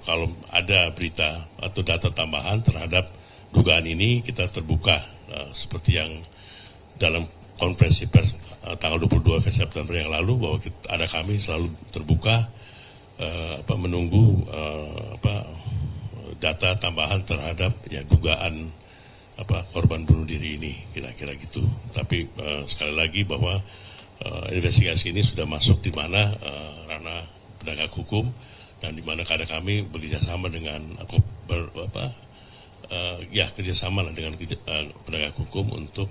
kalau ada berita atau data tambahan terhadap dugaan ini, kita terbuka seperti yang dalam konferensi pers tanggal 22 September yang lalu, bahwa kami selalu terbuka menunggu data tambahan terhadap dugaan korban bunuh diri ini, kira-kira gitu. Tapi sekali lagi bahwa investigasi ini sudah masuk di mana ranah penegak hukum, dan di mana kami bekerja sama dengan kerjasama dengan penegak hukum untuk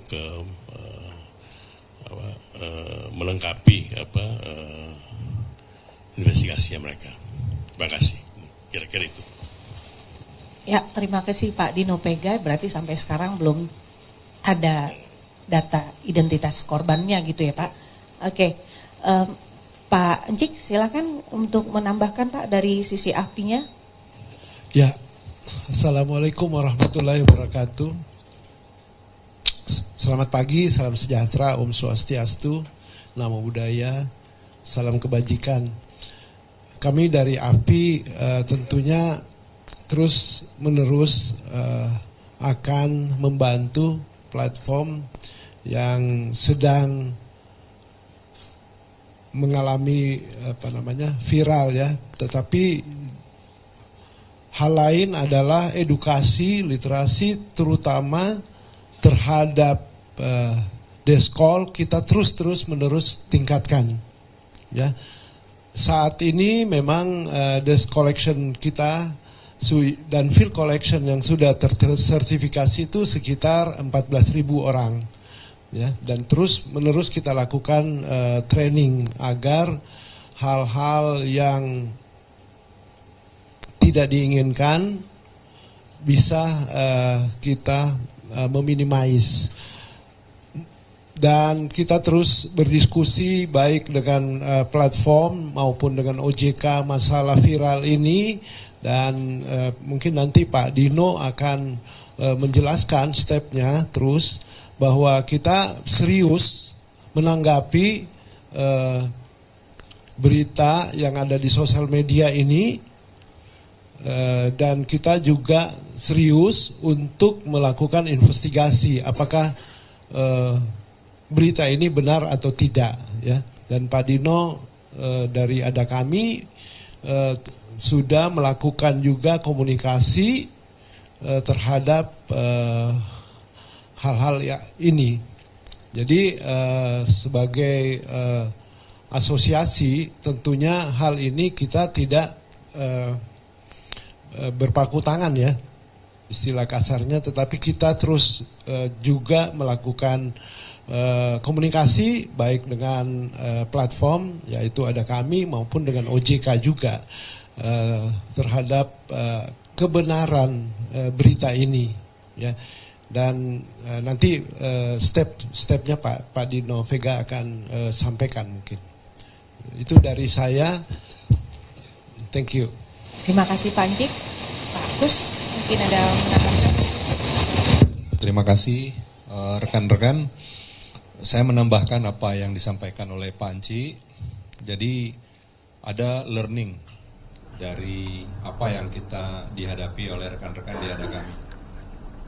melengkapi investigasinya mereka. Terima kasih. Kira-kira itu. Ya, terima kasih Pak Dino Pega. Berarti sampai sekarang belum ada data identitas korbannya gitu ya Pak. Oke. Pak Encik, silakan untuk menambahkan Pak dari sisi API-nya. Ya, Assalamualaikum warahmatullahi wabarakatuh. Selamat pagi, salam sejahtera, Om Swastiastu, Namo Buddhaya, salam kebajikan. Kami dari API tentunya terus menerus akan membantu platform yang sedang mengalami viral ya, tetapi hal lain adalah edukasi, literasi terutama terhadap deskol kita terus menerus tingkatkan ya. Saat ini memang desk collection kita dan field collection yang sudah tersertifikasi itu sekitar 14.000 orang. Ya, dan terus menerus kita lakukan training agar hal-hal yang tidak diinginkan bisa kita meminimais. Dan kita terus berdiskusi baik dengan platform maupun dengan OJK masalah viral ini, dan mungkin nanti Pak Dino akan menjelaskan stepnya terus, bahwa kita serius menanggapi berita yang ada di sosial media ini, dan kita juga serius untuk melakukan investigasi apakah berita ini benar atau tidak ya. Dan Pak Dino dari Ada Kami sudah melakukan juga komunikasi terhadap hal-hal ya ini. Jadi sebagai asosiasi tentunya hal ini kita tidak berpaku tangan ya, istilah kasarnya, tetapi kita terus juga melakukan komunikasi baik dengan platform yaitu Ada Kami maupun dengan OJK juga terhadap kebenaran berita ini ya. Dan nanti step-stepnya Pak Dino Vega akan sampaikan mungkin. Itu dari saya. Thank you. Terima kasih Pak Encik. Pak Agus, mungkin ada menambahkan. Terima kasih rekan-rekan. Saya menambahkan apa yang disampaikan oleh Pak Encik. Jadi ada learning dari apa yang kita dihadapi oleh rekan-rekan di Ada Kami.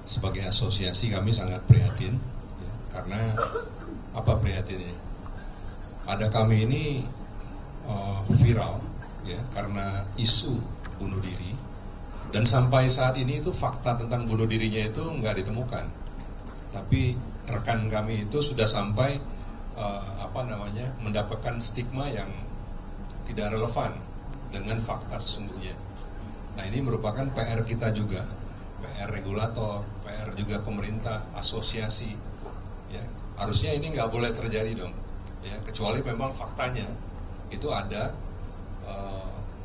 Sebagai asosiasi kami sangat prihatin ya, karena apa prihatinnya? Ada Kami ini viral ya karena isu bunuh diri, dan sampai saat ini itu fakta tentang bunuh dirinya itu nggak ditemukan. Tapi rekan kami itu sudah sampai mendapatkan stigma yang tidak relevan dengan fakta sesungguhnya. Nah, ini merupakan PR kita juga. PR regulator, PR juga pemerintah, asosiasi, ya harusnya ini nggak boleh terjadi dong, ya kecuali memang faktanya itu ada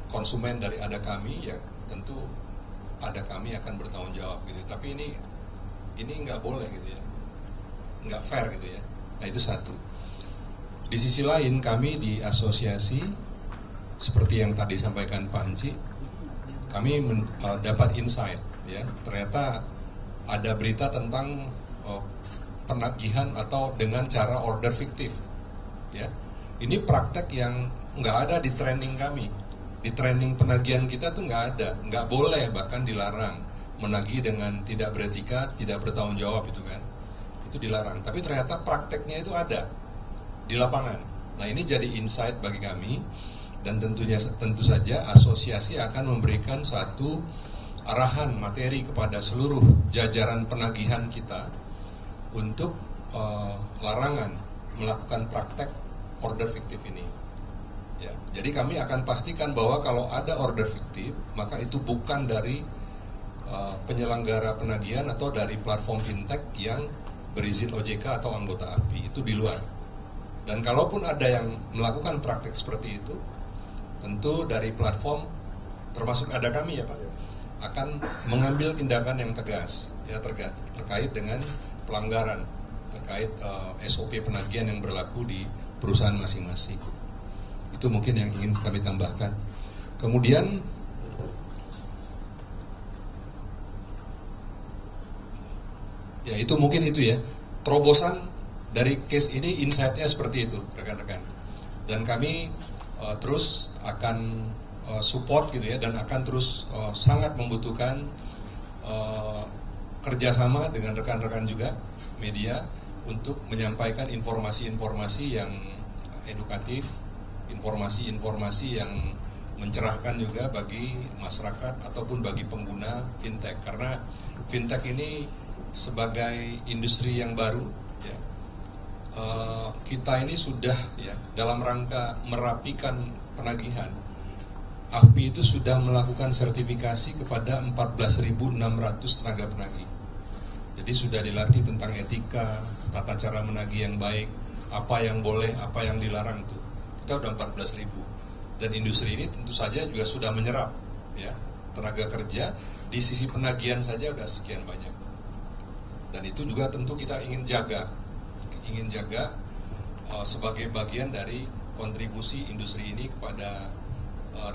konsumen dari Ada Kami, ya tentu Ada Kami akan bertanggung jawab gitu. Tapi ini nggak boleh gitu ya, nggak fair gitu ya. Nah itu satu. Di sisi lain kami di asosiasi seperti yang tadi disampaikan Pak Encik, kami dapat insight. Ya, ternyata ada berita tentang penagihan atau dengan cara order fiktif. Ya, ini praktek yang nggak ada di training kami. Di training penagihan kita tuh nggak ada, nggak boleh, bahkan dilarang menagih dengan tidak beretika, tidak bertanggung jawab itu kan, itu dilarang. Tapi ternyata prakteknya itu ada di lapangan. Nah ini jadi insight bagi kami, dan tentu saja asosiasi akan memberikan suatu arahan materi kepada seluruh jajaran penagihan kita untuk larangan melakukan praktek order fiktif ini. Ya, jadi kami akan pastikan bahwa kalau ada order fiktif, maka itu bukan dari penyelenggara penagihan atau dari platform fintech yang berizin OJK atau anggota API, itu di luar. Dan kalaupun ada yang melakukan praktek seperti itu, tentu dari platform, termasuk ada kami ya Pak, akan mengambil tindakan yang tegas ya terkait dengan pelanggaran terkait SOP penagihan yang berlaku di perusahaan masing-masing. Itu mungkin yang ingin kami tambahkan. Kemudian ya itu mungkin itu ya, terobosan dari case ini, insight-nya seperti itu rekan-rekan. Dan kami terus akan support gitu ya, dan akan terus sangat membutuhkan kerjasama dengan rekan-rekan juga media untuk menyampaikan informasi-informasi yang edukatif, informasi-informasi yang mencerahkan juga bagi masyarakat ataupun bagi pengguna fintech, karena fintech ini sebagai industri yang baru ya, kita ini sudah ya dalam rangka merapikan penagihan, AFPI itu sudah melakukan sertifikasi kepada 14.600 tenaga penagih. Jadi sudah dilatih tentang etika, tata cara menagih yang baik, apa yang boleh, apa yang dilarang tuh. Kita udah 14.000. Dan industri ini tentu saja juga sudah menyerap ya tenaga kerja, di sisi penagihan saja udah sekian banyak. Dan itu juga tentu kita ingin jaga sebagai bagian dari kontribusi industri ini kepada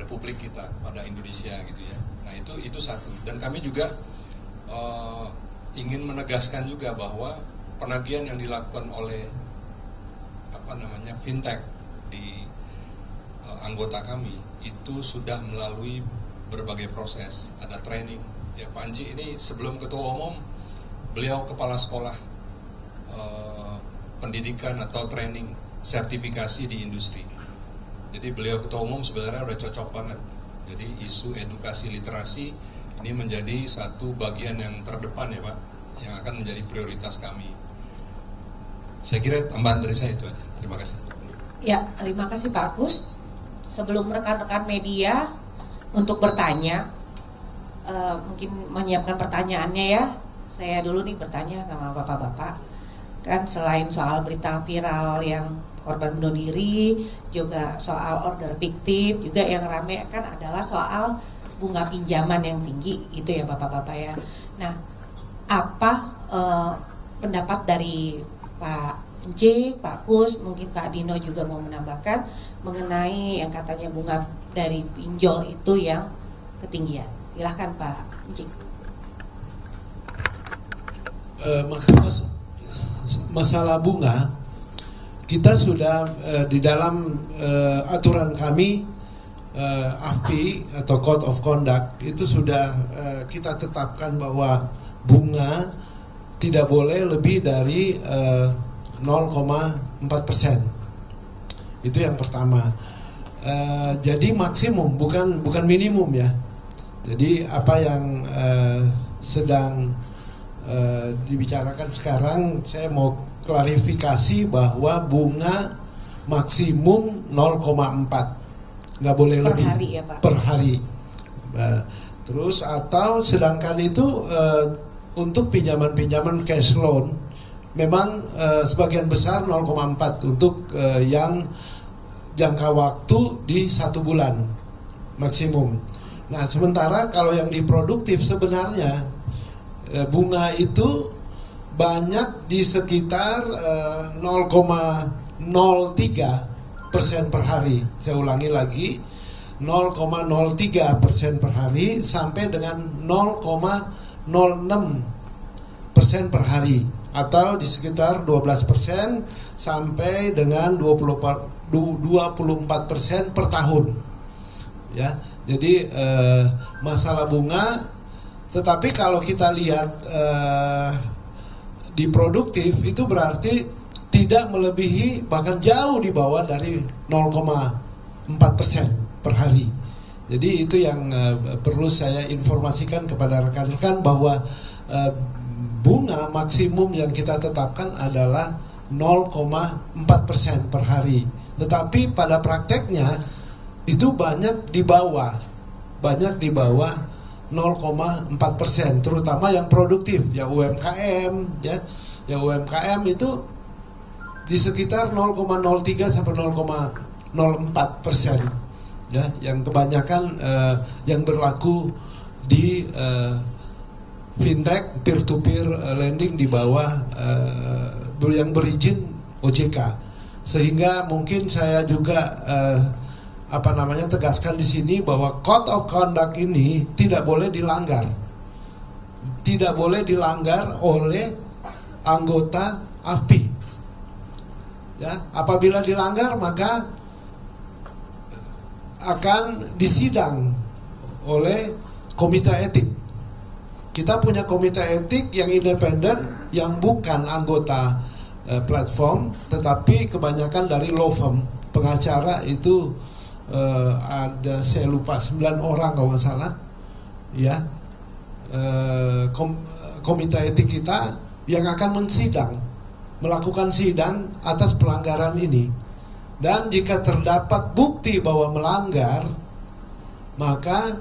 republik kita, kepada Indonesia gitu ya. Nah itu satu. Dan kami juga ingin menegaskan juga bahwa penagihan yang dilakukan oleh fintech di anggota kami itu sudah melalui berbagai proses, ada training. Ya Pak Anci ini sebelum ketua umum, beliau kepala sekolah pendidikan atau training sertifikasi di industri. Jadi beliau ketua umum sebenarnya udah cocok banget. Jadi isu edukasi literasi ini menjadi satu bagian yang terdepan ya Pak, yang akan menjadi prioritas kami. Saya kira tambahan dari saya itu aja. Terima kasih. Ya, terima kasih Pak Agus. Sebelum rekan-rekan media untuk bertanya, mungkin menyiapkan pertanyaannya ya. Saya dulu nih bertanya sama bapak-bapak. Kan selain soal berita viral yang korban bunuh diri, juga soal order fiktif, juga yang rame kan adalah soal bunga pinjaman yang tinggi, gitu ya bapak-bapak ya. Nah, apa pendapat dari Pak J, Pak Kus, mungkin Pak Dino juga mau menambahkan mengenai yang katanya bunga dari pinjol itu yang ketinggian. Silahkan Pak J. Masalah bunga, kita sudah di dalam aturan kami AFPI atau Code of Conduct itu sudah kita tetapkan bahwa bunga tidak boleh lebih dari 0,4%. Itu yang pertama. Jadi maksimum, bukan minimum ya. Jadi apa yang sedang dibicarakan sekarang, saya mau klarifikasi bahwa bunga maksimum 0,4, nggak boleh per lebih hari ya, Pak? Per hari. Terus atau sedangkan itu untuk pinjaman-pinjaman cash loan memang sebagian besar 0,4 untuk yang jangka waktu di 1 bulan maksimum. Nah sementara kalau yang diproduktif sebenarnya bunga itu banyak di sekitar 0,03% per hari. Saya ulangi lagi, 0,03% per hari sampai dengan 0,06% per hari, atau di sekitar 12% sampai dengan 24% per tahun. ya. Jadi masalah bunga, tetapi kalau kita lihat di produktif itu berarti tidak melebihi, bahkan jauh di bawah dari 0,4% per hari. Jadi itu yang perlu saya informasikan kepada rekan-rekan bahwa bunga maksimum yang kita tetapkan adalah 0,4% per hari. Tetapi pada prakteknya itu banyak di bawah 0,4%, terutama yang produktif, ya UMKM, ya UMKM itu di sekitar 0,03 sampai 0,04%, ya, yang kebanyakan yang berlaku di fintech peer-to-peer lending di bawah yang berizin OJK. Sehingga mungkin saya juga tegaskan di sini bahwa code of conduct ini tidak boleh dilanggar. Tidak boleh dilanggar oleh anggota AFPI. Ya, apabila dilanggar maka akan disidang oleh komite etik. Kita punya komite etik yang independen, yang bukan anggota platform, tetapi kebanyakan dari law firm, pengacara itu ada, saya lupa, 9 orang kalau nggak salah, ya, komite etik kita yang akan melakukan sidang atas pelanggaran ini. Dan jika terdapat bukti bahwa melanggar, maka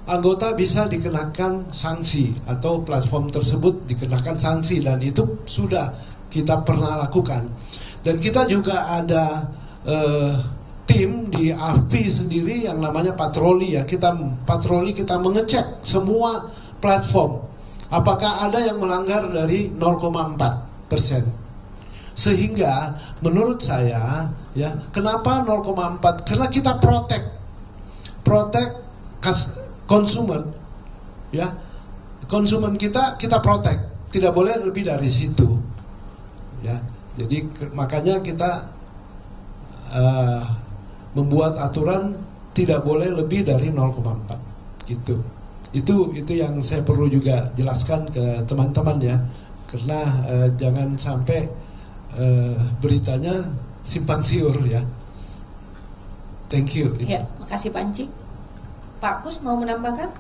anggota bisa dikenakan sanksi atau platform tersebut dikenakan sanksi, dan itu sudah kita pernah lakukan. Dan kita juga ada tim di AFPI sendiri yang namanya patroli, ya. Kita mengecek semua platform apakah ada yang melanggar dari 0,4%. Sehingga menurut saya, ya, kenapa 0,4? Karena kita protect konsumen, ya, konsumen kita protect, tidak boleh lebih dari situ, ya. Jadi makanya kita membuat aturan tidak boleh lebih dari 0,4 gitu. Itu yang saya perlu juga jelaskan ke teman-teman, ya, karena jangan sampai beritanya simpang siur, ya. Thank you. Ya, makasih Pak Encik. Pak Kus mau menambahkan?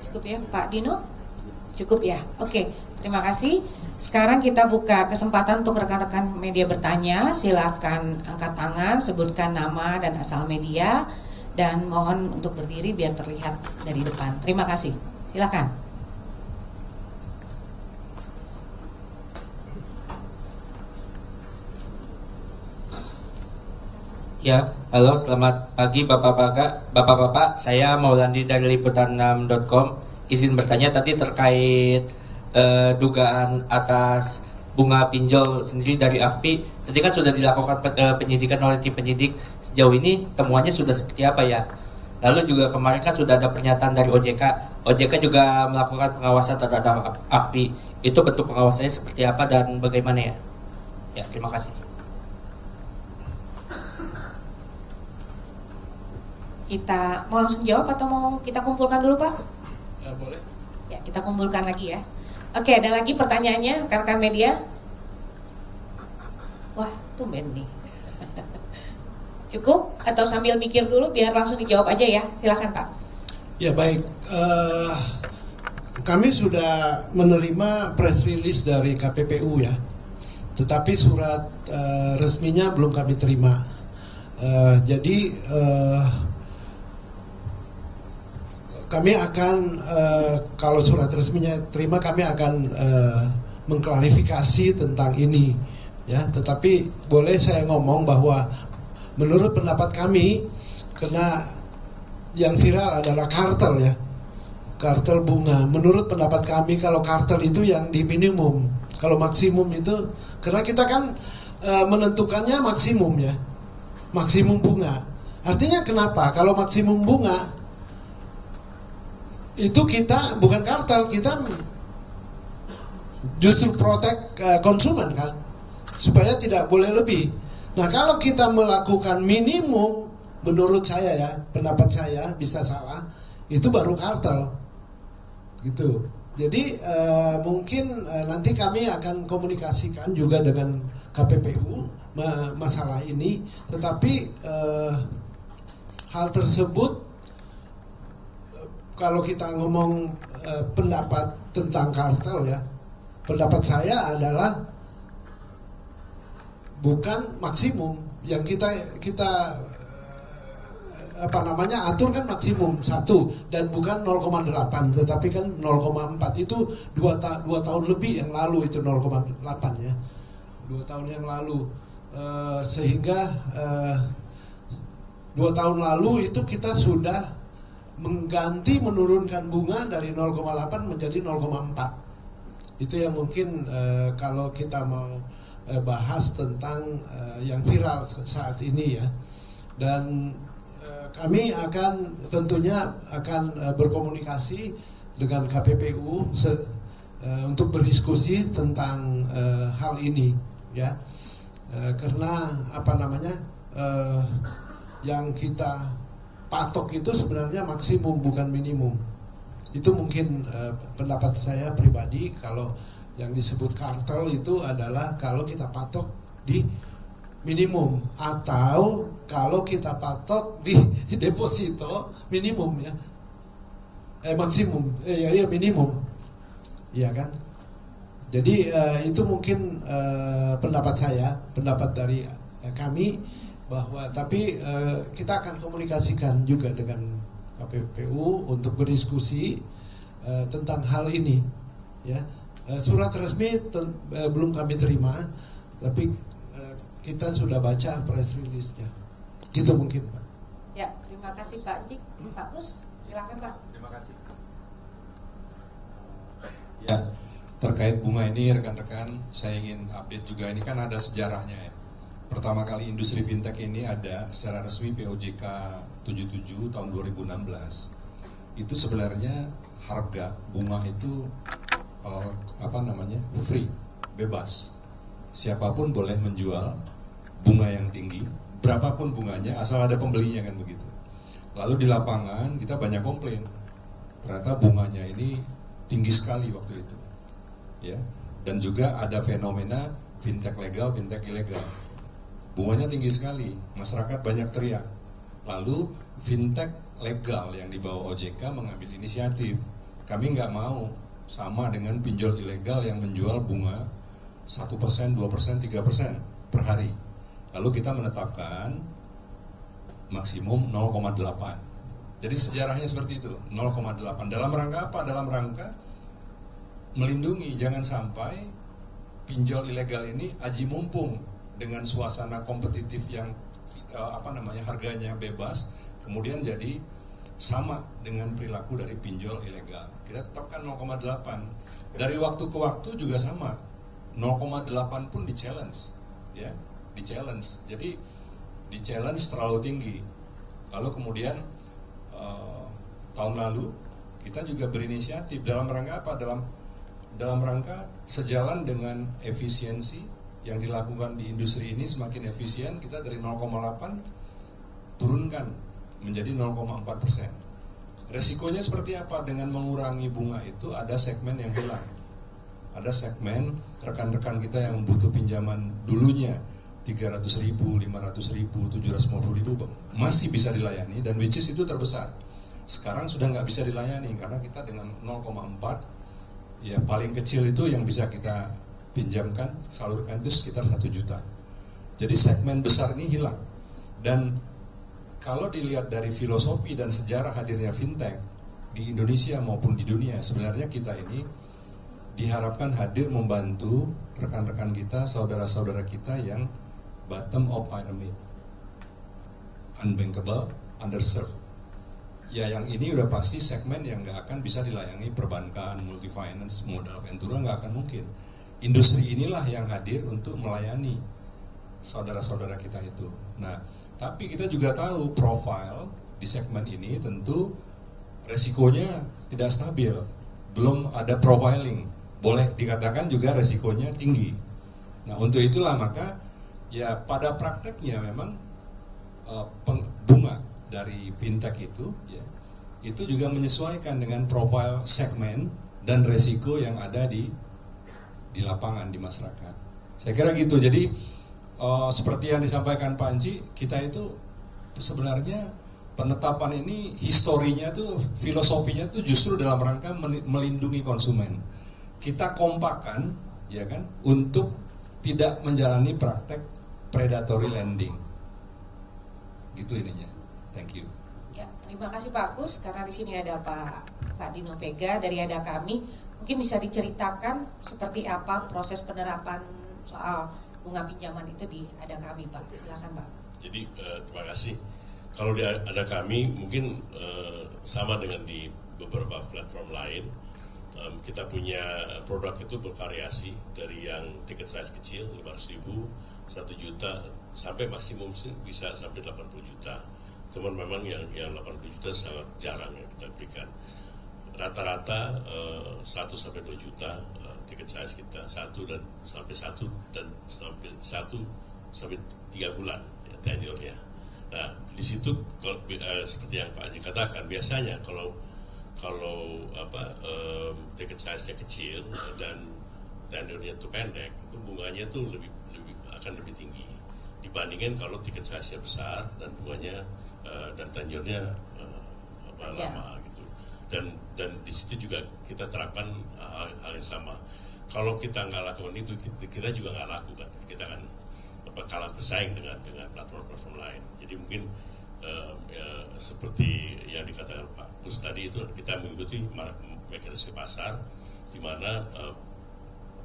Cukup ya, Pak Dino? Cukup ya. Oke, terima kasih. Sekarang kita buka kesempatan untuk rekan-rekan media bertanya. Silakan angkat tangan, sebutkan nama dan asal media, dan mohon untuk berdiri biar terlihat dari depan. Terima kasih. Silakan. Ya, halo, selamat pagi Bapak-Bapak. Saya Maulandi dari liputan6.com. Izin bertanya tadi terkait dugaan atas bunga pinjol sendiri dari AFPI. Tadi kan sudah dilakukan penyidikan oleh tim penyidik. Sejauh ini temuannya sudah seperti apa, ya? Lalu juga kemarin kan sudah ada pernyataan dari OJK. OJK juga melakukan pengawasan terhadap AFPI. Itu bentuk pengawasannya seperti apa dan bagaimana, ya? Ya, terima kasih. Kita mau langsung jawab atau mau kita kumpulkan dulu, Pak? Ya, boleh. Ya, kita kumpulkan lagi, ya. Oke, ada lagi pertanyaannya, rekan-rekan media? Wah, tumben nih. Cukup? Atau sambil mikir dulu biar langsung dijawab aja, ya? Silakan, Pak. Ya, baik. Kami sudah menerima press release dari KPPU, ya. Tetapi surat resminya belum kami terima. Jadi kami akan kalau surat resminya terima, kami akan mengklarifikasi tentang ini, ya. Tetapi boleh saya ngomong bahwa menurut pendapat kami, karena yang viral adalah kartel, ya, kartel bunga. Menurut pendapat kami, kalau kartel itu yang di minimum, kalau maksimum itu, karena kita kan menentukannya maksimum, ya, maksimum bunga. Artinya kenapa? Kalau maksimum bunga itu kita bukan kartel, kita justru protect konsumen, kan, supaya tidak boleh lebih. Nah, kalau kita melakukan minimum, menurut saya ya, pendapat saya bisa salah, itu baru kartel gitu. Jadi mungkin nanti kami akan komunikasikan juga dengan KPPU masalah ini, tetapi hal tersebut kalau kita ngomong pendapat tentang kartel ya, pendapat saya adalah bukan maksimum yang kita atur kan maksimum 1 dan bukan 0,8 tetapi kan 0,4 itu 2 tahun lebih yang lalu itu 0,8 ya, 2 tahun yang lalu sehingga 2 tahun lalu itu kita sudah menurunkan bunga dari 0,8 menjadi 0,4. Itu yang mungkin kalau kita mau bahas tentang yang viral saat ini ya. Dan kami akan tentunya akan berkomunikasi dengan KPPU untuk berdiskusi tentang hal ini ya. Karena yang kita patok itu sebenarnya maksimum bukan minimum. Itu mungkin pendapat saya pribadi. Kalau yang disebut kartel itu adalah kalau kita patok di minimum, atau kalau kita patok di deposito minimum ya, maksimum minimum, iya kan. Jadi itu mungkin pendapat saya, pendapat dari kami, bahwa tapi kita akan komunikasikan juga dengan KPPU untuk berdiskusi tentang hal ini ya. Surat resmi belum kami terima, tapi kita sudah baca press release-nya. Gitu mungkin Pak. Ya, terima kasih Pak Jik. Pak Kus, silakan Pak. Terima kasih. Ya, terkait bunga ini rekan-rekan, saya ingin update juga, ini kan ada sejarahnya ya. Pertama kali industri fintech ini ada secara resmi POJK 77 tahun 2016. Itu sebenarnya harga bunga itu free, bebas. Siapapun boleh menjual bunga yang tinggi, berapapun bunganya, asal ada pembelinya kan begitu. Lalu di lapangan kita banyak komplain, ternyata bunganya ini tinggi sekali waktu itu, ya. Dan juga ada fenomena fintech legal, fintech ilegal. Bunganya tinggi sekali, masyarakat banyak teriak. Lalu fintech legal yang dibawa OJK mengambil inisiatif. Kami nggak mau sama dengan pinjol ilegal yang menjual bunga 1%, 2%, 3% per hari. Lalu kita menetapkan maksimum 0,8. Jadi sejarahnya seperti itu, 0,8. Dalam rangka apa? Dalam rangka melindungi, jangan sampai pinjol ilegal ini aji mumpung dengan suasana kompetitif yang harganya bebas, kemudian jadi sama dengan perilaku dari pinjol ilegal. Kita tetapkan 0,8. Dari waktu ke waktu juga sama, 0,8 pun di challenge, ya, di challenge. Jadi di challenge terlalu tinggi. Lalu kemudian tahun lalu kita juga berinisiatif dalam rangka apa? Dalam rangka sejalan dengan efisiensi yang dilakukan di industri ini, semakin efisien, kita dari 0,8 turunkan menjadi 0,4%. Resikonya seperti apa? Dengan mengurangi bunga itu ada segmen yang hilang. Ada segmen rekan-rekan kita yang butuh pinjaman dulunya 300.000, 500.000, 750.000 masih bisa dilayani, dan which is itu terbesar. Sekarang sudah nggak bisa dilayani karena kita dengan 0,4, ya paling kecil itu yang bisa kita pinjamkan, salurkan itu sekitar 1 juta. Jadi segmen besar ini hilang. Dan kalau dilihat dari filosofi dan sejarah hadirnya fintech di Indonesia maupun di dunia, sebenarnya kita ini diharapkan hadir membantu rekan-rekan kita, saudara-saudara kita yang bottom of pyramid, unbankable, underserved. Ya yang ini udah pasti segmen yang nggak akan bisa dilayani perbankan, multi finance, modal ventura, nggak akan mungkin. Industri inilah yang hadir untuk melayani saudara-saudara kita itu. Nah, tapi kita juga tahu profil di segmen ini tentu resikonya tidak stabil, belum ada profiling, boleh dikatakan juga resikonya tinggi. Nah, untuk itulah maka ya pada prakteknya memang bunga dari fintech itu, ya, itu juga menyesuaikan dengan profil segmen dan resiko yang ada di lapangan, di masyarakat. Saya kira gitu. Jadi seperti yang disampaikan Pak Anci, kita itu sebenarnya penetapan ini historinya tuh, filosofinya tuh justru dalam rangka melindungi konsumen. Kita kompakan, ya kan, untuk tidak menjalani praktek predatory lending. Gitu ininya. Thank you. Ya, terima kasih Pak Kus, karena di sini ada Pak Dino Pega dari Ada Kami. Mungkin bisa diceritakan seperti apa proses penerapan soal bunga pinjaman itu di Ada Kami, Pak. Silakan, Pak. Jadi terima kasih. Kalau di Ada Kami mungkin sama dengan di beberapa platform lain, kita punya produk itu bervariasi dari yang tiket size kecil 500.000, 1 juta sampai maksimum bisa sampai 80 juta. Cuman memang yang 80 juta sangat jarang yang kita berikan. Rata-rata 1 sampai 2 juta tiket size kita, 1 sampai 3 bulan ya, tenurnya. Nah, di situ seperti yang Pak Haji katakan, biasanya kalau tiket size-nya kecil dan tenurnya itu pendek, itu bunganya itu akan lebih tinggi dibandingkan kalau tiket size-nya besar dan bunganya dan tenurnya lama gitu. Dan di situ juga kita terapkan hal yang sama. Kalau kita nggak lakukan itu, kita juga nggak lakukan. Kita kan kalah bersaing dengan platform-platform lain. Jadi mungkin seperti yang dikatakan Pak Kus tadi, itu kita mengikuti mekanisme pasar di mana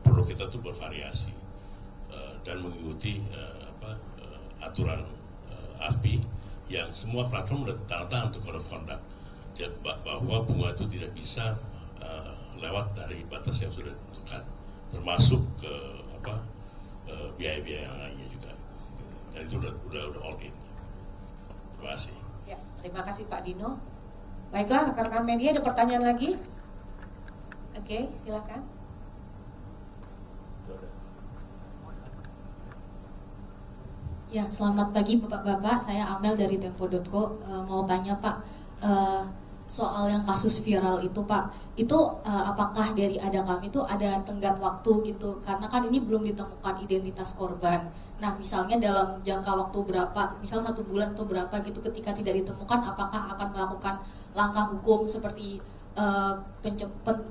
produk kita itu bervariasi dan mengikuti aturan AFPI yang semua platform sudah tanda tangan untuk code of conduct, bahwa bunga itu tidak bisa lewat dari batas yang sudah ditentukan, termasuk ke biaya-biaya yang lainnya juga. Dan itu udah all in. Terima kasih. Ya, terima kasih Pak Dino. Baiklah, rekan-rekan media, ada pertanyaan lagi? Oke, silakan. Ya, selamat pagi Bapak-Bapak, saya Amel dari Tempo.co. Mau tanya Pak, soal yang kasus viral itu Pak, itu apakah dari Ada Kami itu ada tenggat waktu gitu? Karena kan ini belum ditemukan identitas korban. Nah, misalnya dalam jangka waktu berapa, misal 1 bulan atau berapa gitu, ketika tidak ditemukan, apakah akan melakukan langkah hukum seperti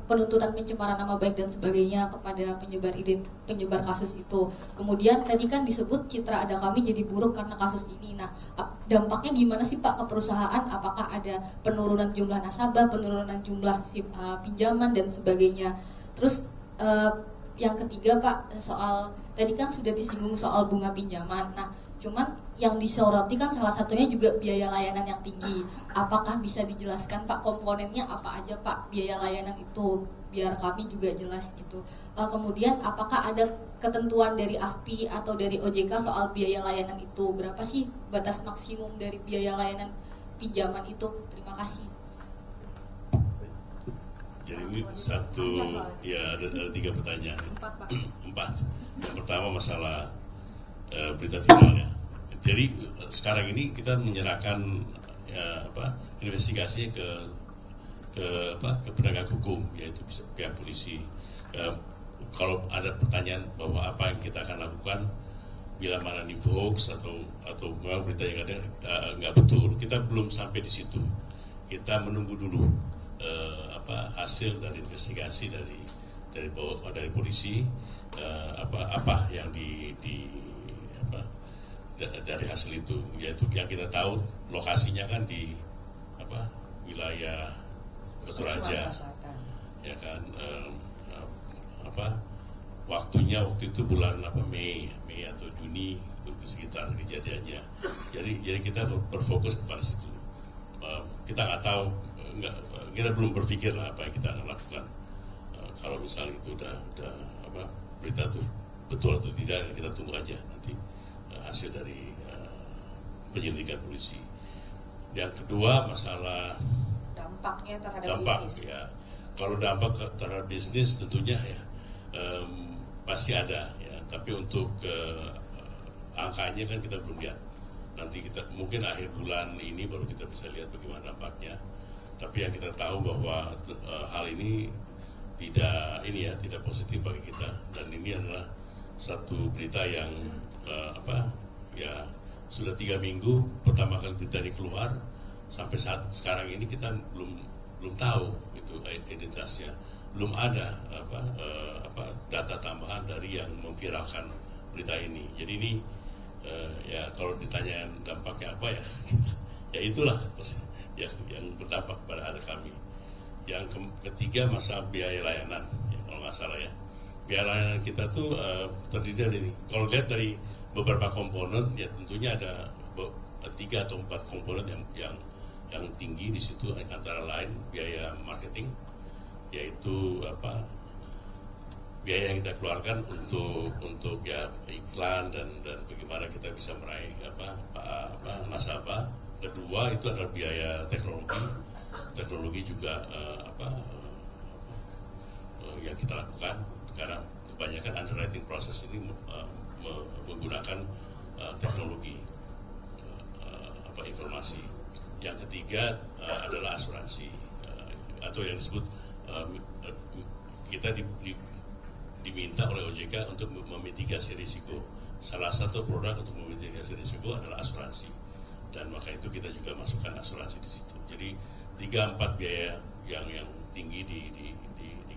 penuntutan pencemaran nama baik dan sebagainya kepada penyebar kasus itu. Kemudian tadi kan disebut citra Ada Kami jadi buruk karena kasus ini. Nah, dampaknya gimana sih Pak ke perusahaan? Apakah ada penurunan jumlah nasabah, penurunan jumlah pinjaman dan sebagainya? Terus yang ketiga Pak, soal tadi kan sudah disinggung soal bunga pinjaman. Nah, cuman yang disoroti kan salah satunya juga biaya layanan yang tinggi. Apakah bisa dijelaskan Pak komponennya apa aja Pak biaya layanan itu, biar kami juga jelas gitu. Kemudian apakah ada ketentuan dari AFPI atau dari OJK soal biaya layanan itu? Berapa sih batas maksimum dari biaya layanan pinjaman itu? Terima kasih. Jadi ini ada 3 pertanyaan. 4. Yang pertama masalah berita viral ya. Jadi sekarang ini kita menyerahkan investigasinya ke penegak hukum, yaitu pihak polisi. Kalau ada pertanyaan bahwa apa yang kita akan lakukan bila mana ini hoax atau memang berita yang ada nggak betul, kita belum sampai di situ. Kita menunggu dulu hasil dari investigasi dari polisi, apa yang dari hasil itu, yaitu yang kita tahu lokasinya kan di wilayah Batu Raja, ya kan, waktunya waktu itu bulan Mei atau Juni itu sekitar kejadiannya. Jadi kita berfokus kepada situ. Kita nggak tahu, kita belum berpikir lah apa yang kita akan lakukan. Kalau misalnya itu udah berita itu betul atau tidak, kita tunggu aja nanti hasil dari penyelidikan polisi. Yang kedua masalah dampaknya terhadap bisnis. Ya. Kalau dampak terhadap bisnis tentunya ya pasti ada ya. Tapi untuk angkanya kan kita belum lihat. nanti kita mungkin akhir bulan ini baru kita bisa lihat bagaimana dampaknya. Tapi yang kita tahu bahwa hal ini tidak positif bagi kita, dan ini adalah satu berita yang sudah 3 minggu pertama kali berita ini keluar, sampai saat sekarang ini kita belum tahu itu identitasnya, belum ada data tambahan dari yang memviralkan berita ini. Jadi ini kalau ditanya dampaknya apa ya itulah yang berdampak pada ada kami. Yang ketiga masalah biaya layanan, kalau nggak salah ya. Biaya layanan kita tuh terdiri dari, kalau lihat dari beberapa komponen, ya tentunya ada 3 atau 4 komponen yang tinggi di situ, antara lain biaya marketing, yaitu biaya yang kita keluarkan untuk iklan dan bagaimana kita bisa meraih nasabah. Kedua itu adalah biaya teknologi juga yang kita lakukan, karena kebanyakan underwriting proses ini menggunakan teknologi informasi. Yang ketiga adalah asuransi, atau yang disebut kita diminta oleh OJK untuk memitigasi risiko. Salah satu produk untuk memitigasi risiko adalah asuransi, dan maka itu kita juga masukkan asuransi di situ. Jadi 3-4 biaya yang tinggi di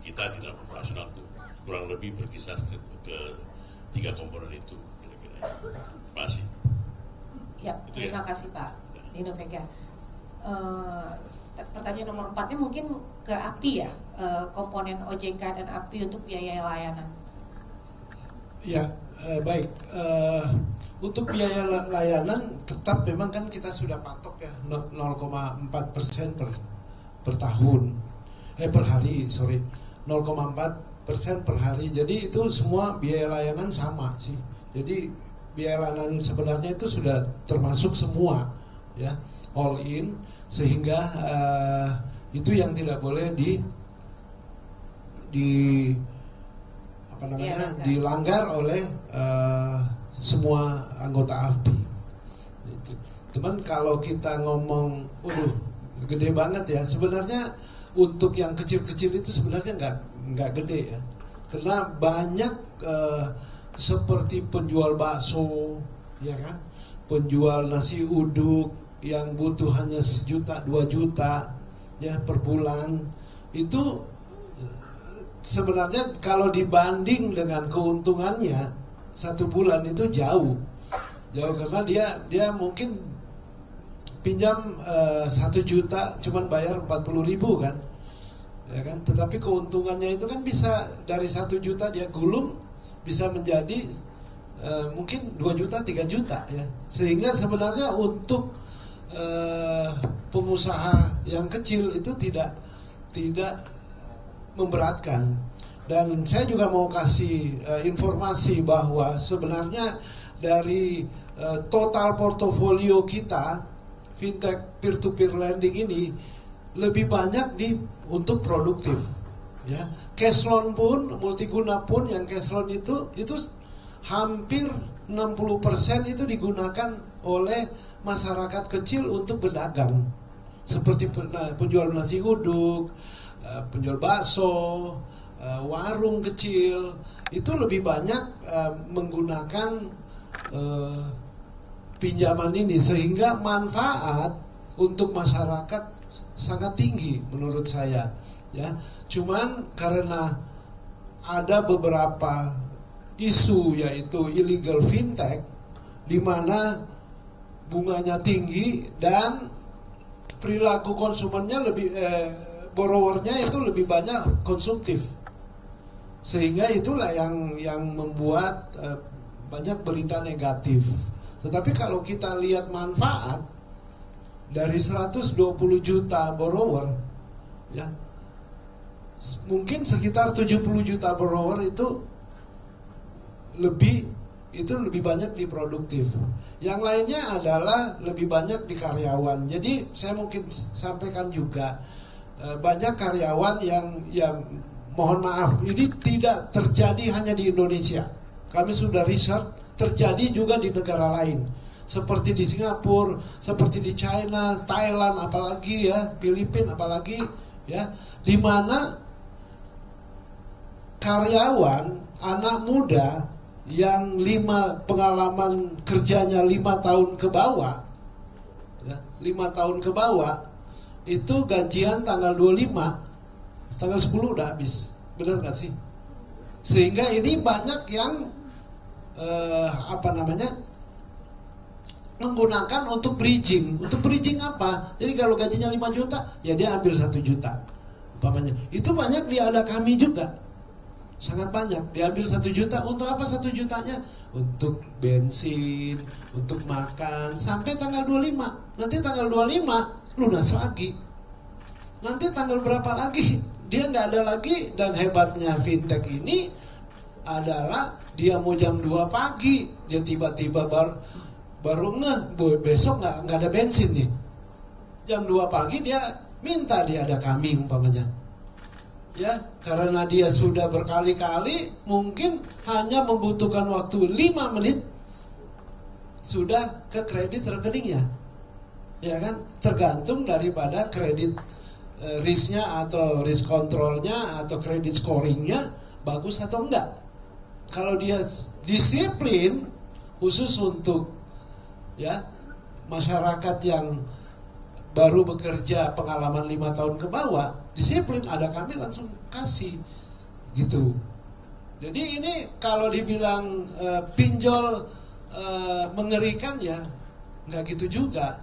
kita di dalam operasional itu kurang lebih berkisar ke 3 komponen itu kira-kira. Terima kasih. Ya, terima kasih Pak Dino Pega. Pertanyaan nomor 4-nya mungkin ke API ya, komponen OJK dan API untuk biaya layanan. Ya, baik. Untuk biaya layanan tetap memang kan kita sudah patok ya 0,4% per tahun, per hari, 0,4% per hari. Jadi itu semua biaya layanan sama sih. Jadi biaya layanan sebenarnya itu sudah termasuk semua, ya, all in, sehingga itu yang tidak boleh dilanggar oleh semua anggota AFPI. Cuman kalau kita ngomong, gede banget ya. Sebenarnya untuk yang kecil-kecil itu sebenarnya nggak gede ya. Karena banyak seperti penjual bakso, ya kan, penjual nasi uduk yang butuh hanya 1 juta, 2 juta ya per bulan. Itu sebenarnya kalau dibanding dengan keuntungannya 1 bulan itu jauh karena dia mungkin pinjam 1 juta cuman bayar 40.000 kan, ya kan. Tetapi keuntungannya itu kan bisa dari 1 juta dia gulung bisa menjadi mungkin 2 juta, 3 juta ya. Sehingga sebenarnya untuk pengusaha yang kecil itu tidak memberatkan. Dan saya juga mau kasih informasi bahwa sebenarnya dari total portofolio kita fintech peer-to-peer lending ini lebih banyak untuk produktif, ya. Cash loan pun, multiguna pun, yang cash loan itu hampir 60% itu digunakan oleh masyarakat kecil untuk berdagang, seperti penjual nasi uduk, penjual bakso, warung kecil, itu lebih banyak menggunakan pinjaman ini, sehingga manfaat untuk masyarakat sangat tinggi menurut saya, ya. Cuman karena ada beberapa isu, yaitu illegal fintech, di mana bunganya tinggi dan perilaku konsumennya borrowernya itu lebih banyak konsumtif, sehingga itulah yang membuat banyak berita negatif. Tetapi kalau kita lihat manfaat dari 120 juta borrower, ya, mungkin sekitar 70 juta borrower itu lebih banyak di produktif. Yang lainnya adalah lebih banyak di karyawan. Jadi saya mungkin sampaikan juga, banyak karyawan yang mohon maaf, ini tidak terjadi hanya di Indonesia. Kami sudah riset, terjadi juga di negara lain. seperti di Singapura, seperti di China, Thailand, apalagi ya, Filipina, apalagi ya, di mana karyawan anak muda yang pengalaman kerjanya 5 tahun ke bawah, ya, 5 tahun ke bawah, itu gajian tanggal 25, tanggal 10 udah habis, benar gak sih? Sehingga ini banyak yang menggunakan untuk bridging. Untuk bridging apa? Jadi kalau gajinya 5 juta, ya dia ambil 1 juta. Umpamanya. Itu banyak di ada kami juga. Sangat banyak. Diambil 1 juta. Untuk apa 1 jutanya? Untuk bensin, untuk makan, sampai tanggal 25. Nanti tanggal 25 lunas lagi. Nanti tanggal berapa lagi? Dia nggak ada lagi. Dan hebatnya fintech ini adalah dia mau jam 2 pagi, dia tiba-tiba baru besok nggak ada bensin nih. Jam 2 pagi dia minta dia ada kami umpamanya. Ya, karena dia sudah berkali-kali, mungkin hanya membutuhkan waktu 5 menit sudah ke kredit rekeningnya. Ya kan? Tergantung daripada kredit risknya atau risk controlnya atau kredit scoringnya bagus atau enggak. Kalau dia disiplin, khusus untuk ya masyarakat yang baru bekerja pengalaman 5 tahun ke bawah, disiplin, ada kami langsung kasih gitu. Jadi ini kalau dibilang pinjol mengerikan, ya nggak gitu juga.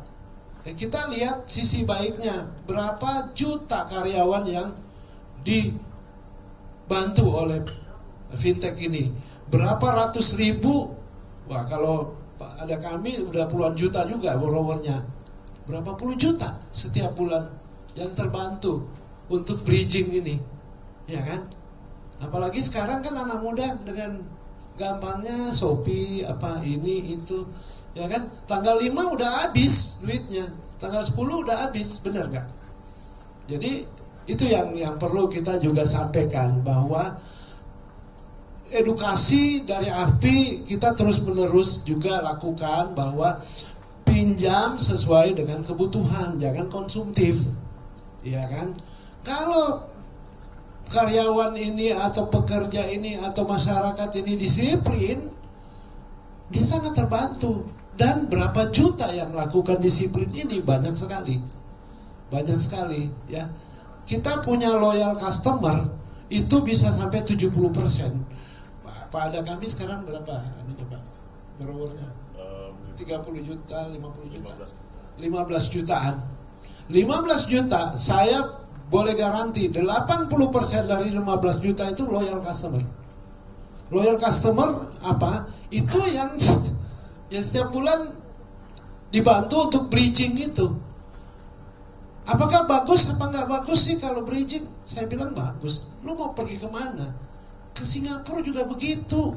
Kita lihat sisi baiknya, berapa juta karyawan yang dibantu oleh fintech ini, berapa ratus ribu, wah kalau ada kami udah puluhan juta juga borrowernya, berapa puluh juta setiap bulan yang terbantu untuk bridging ini, ya kan? Apalagi sekarang kan anak muda dengan gampangnya Shopee apa ini itu, ya kan? Tanggal 5 udah habis duitnya, tanggal 10 udah habis, benar gak? Jadi itu yang perlu kita juga sampaikan, bahwa edukasi dari AFPI kita terus-menerus juga lakukan, bahwa pinjam sesuai dengan kebutuhan, jangan konsumtif, ya kan? Kalau karyawan ini atau pekerja ini atau masyarakat ini disiplin, dia sangat terbantu. Dan berapa juta yang lakukan disiplin ini, banyak sekali, ya. Kita punya loyal customer itu bisa sampai 70%. Pada kami sekarang berapa? Ini coba borrowernya 30 juta, 50 juta, 15 jutaan. 15 juta, saya boleh garansi 80% dari 15 juta itu loyal customer. Loyal customer apa? Itu yang setiap bulan dibantu untuk bridging itu. Apakah bagus apa nggak bagus sih kalau bridging? Saya bilang bagus. Lu mau pergi kemana? Ke Singapura juga begitu,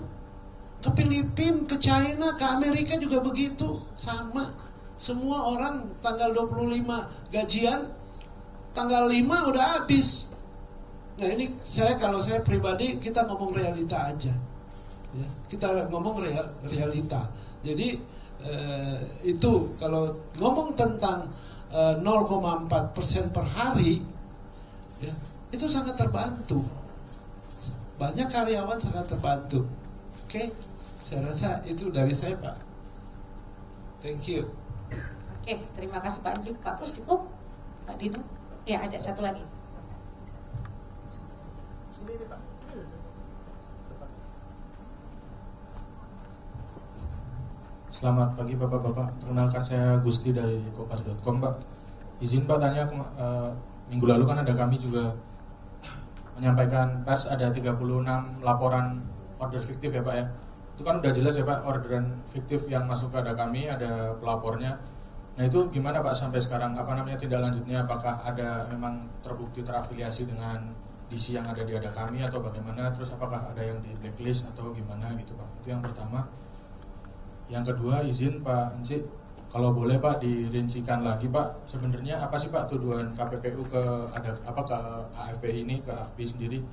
ke Filipina, ke China, ke Amerika juga begitu, sama. Semua orang tanggal 25 gajian, tanggal 5 udah habis. Nah ini kalau saya pribadi, kita ngomong realita aja, ya, kita ngomong realita. Jadi itu kalau ngomong tentang 0,4% per hari, ya, itu sangat terbantu. Banyak karyawan sangat terbantu. Oke, saya rasa itu dari saya, Pak. Thank you. Oke, terima kasih Pak Anji. Pak Pus cukup? Pak Dino? Ya, ada satu lagi. Selamat pagi Bapak-Bapak. Perkenalkan saya Gusti dari Kompas.com, Pak. Izin Pak tanya, minggu lalu kan ada kami juga menyampaikan pers ada 36 laporan order fiktif ya Pak ya. Itu kan udah jelas ya Pak, orderan fiktif yang masuk ke ada kami, ada pelapornya. Nah itu gimana Pak sampai sekarang, apa namanya tindak lanjutnya, apakah ada memang terbukti terafiliasi dengan DC yang ada di ada kami atau bagaimana, terus apakah ada yang di blacklist atau gimana gitu Pak. Itu yang pertama. Yang kedua izin Pak Enci, kalau boleh Pak dirincikan lagi Pak, sebenarnya apa sih Pak tuduhan KPPU ke AFP ini, ke AFP sendiri?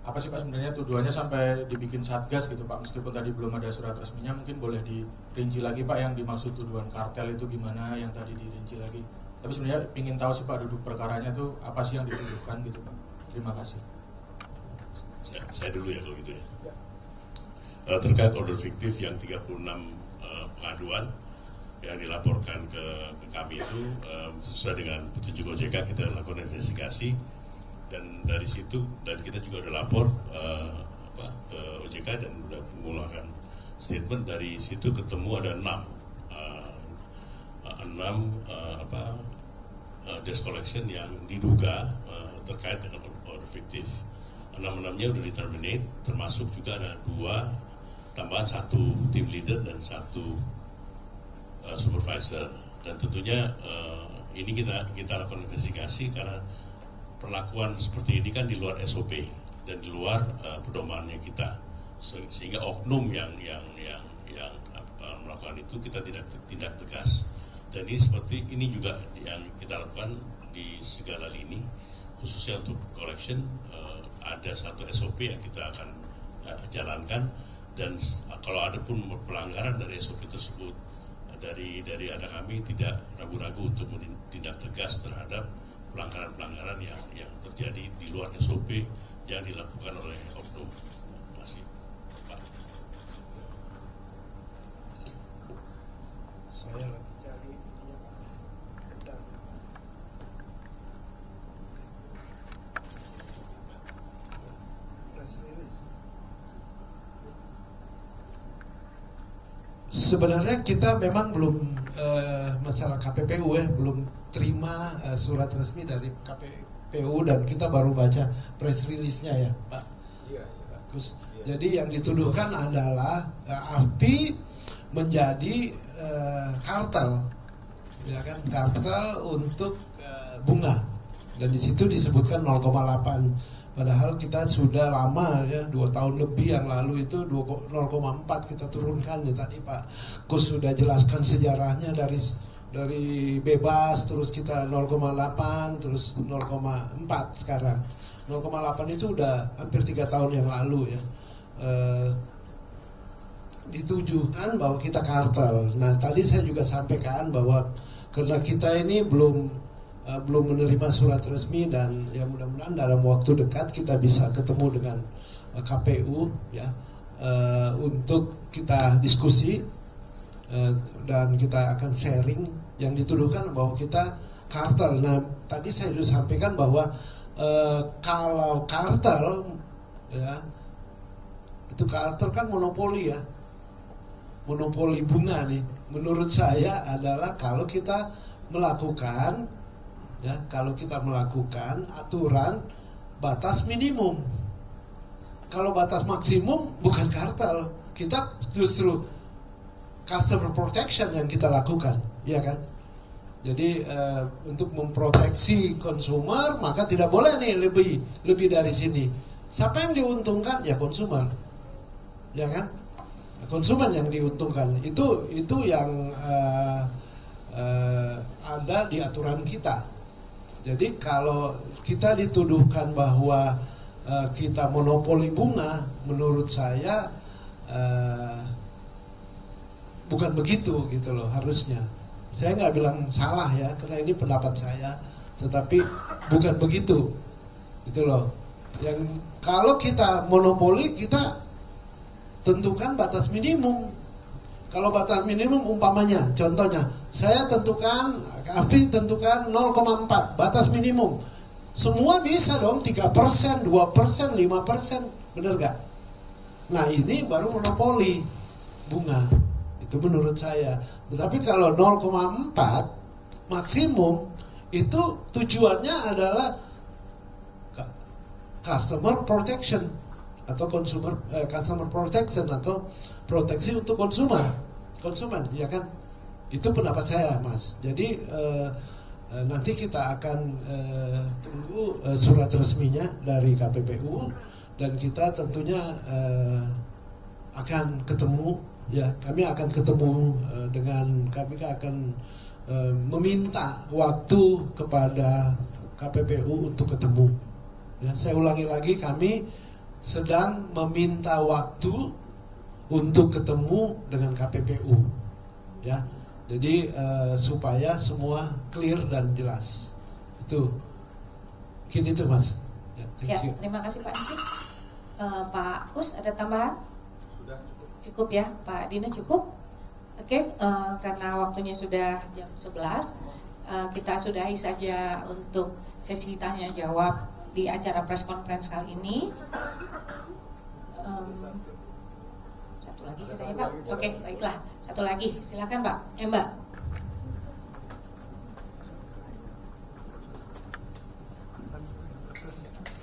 apa sih Pak sebenarnya tuduhannya sampai dibikin satgas gitu Pak, meskipun tadi belum ada surat resminya, mungkin boleh dirinci lagi Pak yang dimaksud tuduhan kartel itu gimana, yang tadi dirinci lagi. Tapi sebenarnya ingin tahu sih Pak duduk perkaranya tuh apa sih yang dituduhkan gitu Pak. Terima kasih. Saya dulu ya kalau gitu ya. Terkait order fiktif yang 36 pengaduan yang dilaporkan ke kami itu sesuai dengan petunjuk OJK kita lakukan investigasi, dan dari situ dan kita juga udah lapor ke OJK dan udah mengeluarkan statement. Dari situ ketemu ada 6 desk collection yang diduga terkait dengan order fiktif. 6-6-nya udah di-terminate, termasuk juga ada 2 tambahan, 1 team leader dan 1 supervisor. Dan tentunya ini kita lakukan investigasi karena perlakuan seperti ini kan di luar SOP dan di luar pedomannya kita, sehingga oknum yang melakukan itu kita tidak tegas. Dan ini seperti ini juga yang kita lakukan di segala lini, khususnya untuk collection. Ada 1 SOP yang kita akan jalankan, dan kalau ada pun pelanggaran dari SOP tersebut, dari ada kami tidak ragu-ragu untuk menindak tegas terhadap pelanggaran-pelanggaran yang terjadi di luar SOP yang dilakukan oleh oknum. Terima kasih, Pak. Saya lagi cari ini ya, Pak. Press release. Sebenarnya kita memang belum masalah KPPU ya, belum terima surat resmi dari KPPU, dan kita baru baca press release-nya ya Pak. Iya, bagus. Jadi yang dituduhkan adalah AFPI menjadi kartel, ya kan, kartel untuk bunga, dan di situ disebutkan 0,8. Padahal kita sudah lama ya, 2 tahun lebih yang lalu itu 0,4 kita turunkan ya. Tadi Pak Gus sudah jelaskan sejarahnya dari bebas, terus kita 0,8, terus 0,4 sekarang. 0,8 itu udah hampir 3 tahun yang lalu ya. Ditujukan bahwa kita kartel. Nah tadi saya juga sampaikan bahwa karena kita ini belum menerima surat resmi, dan ya mudah-mudahan dalam waktu dekat kita bisa ketemu dengan KPU ya, untuk kita diskusi dan kita akan sharing yang dituduhkan bahwa kita kartel. Nah tadi saya sudah sampaikan bahwa kalau kartel ya, itu kartel kan monopoli ya, monopoli bunga nih. Menurut saya adalah kalau kita melakukan aturan batas minimum. Kalau batas maksimum bukan kartel, kita justru customer protection yang kita lakukan, ya kan? Jadi untuk memproteksi konsumer maka tidak boleh nih lebih dari sini. Siapa yang diuntungkan? Ya konsumer, ya kan? Konsumen yang diuntungkan. Itu yang ada di aturan kita. Jadi kalau kita dituduhkan bahwa kita monopoli bunga, menurut saya bukan begitu gitu loh harusnya. Saya nggak bilang salah ya, karena ini pendapat saya, tetapi bukan begitu gitu loh. Yang kalau kita monopoli, kita tentukan batas minimum. Kalau batas minimum umpamanya, contohnya, saya tentukan, AFPI tentukan 0,4, batas minimum. Semua bisa dong, 3%, 2%, 5%, bener gak? Nah ini baru monopoli bunga, itu menurut saya. Tetapi kalau 0,4 maksimum, itu tujuannya adalah customer protection, atau customer protection, atau proteksi untuk konsumen, ya kan? Itu pendapat saya, Mas. Jadi nanti kita akan tunggu surat resminya dari KPPU, dan kita tentunya akan ketemu, ya. Kami akan ketemu kami akan meminta waktu kepada KPPU untuk ketemu. Ya, saya ulangi lagi, kami sedang meminta waktu untuk ketemu dengan KPPU, ya. Jadi supaya semua clear dan jelas. Itu mungkin itu, Mas. Ya, terima kasih Pak Anci. Pak Kus ada tambahan? Sudah cukup ya, Pak Dino cukup. Oke, karena waktunya sudah jam 11, kita sudahi saja untuk sesi tanya jawab di acara press conference kali ini. Satu lagi katanya Pak. Oke, baiklah. Satu lagi, silakan Pak. Mbak.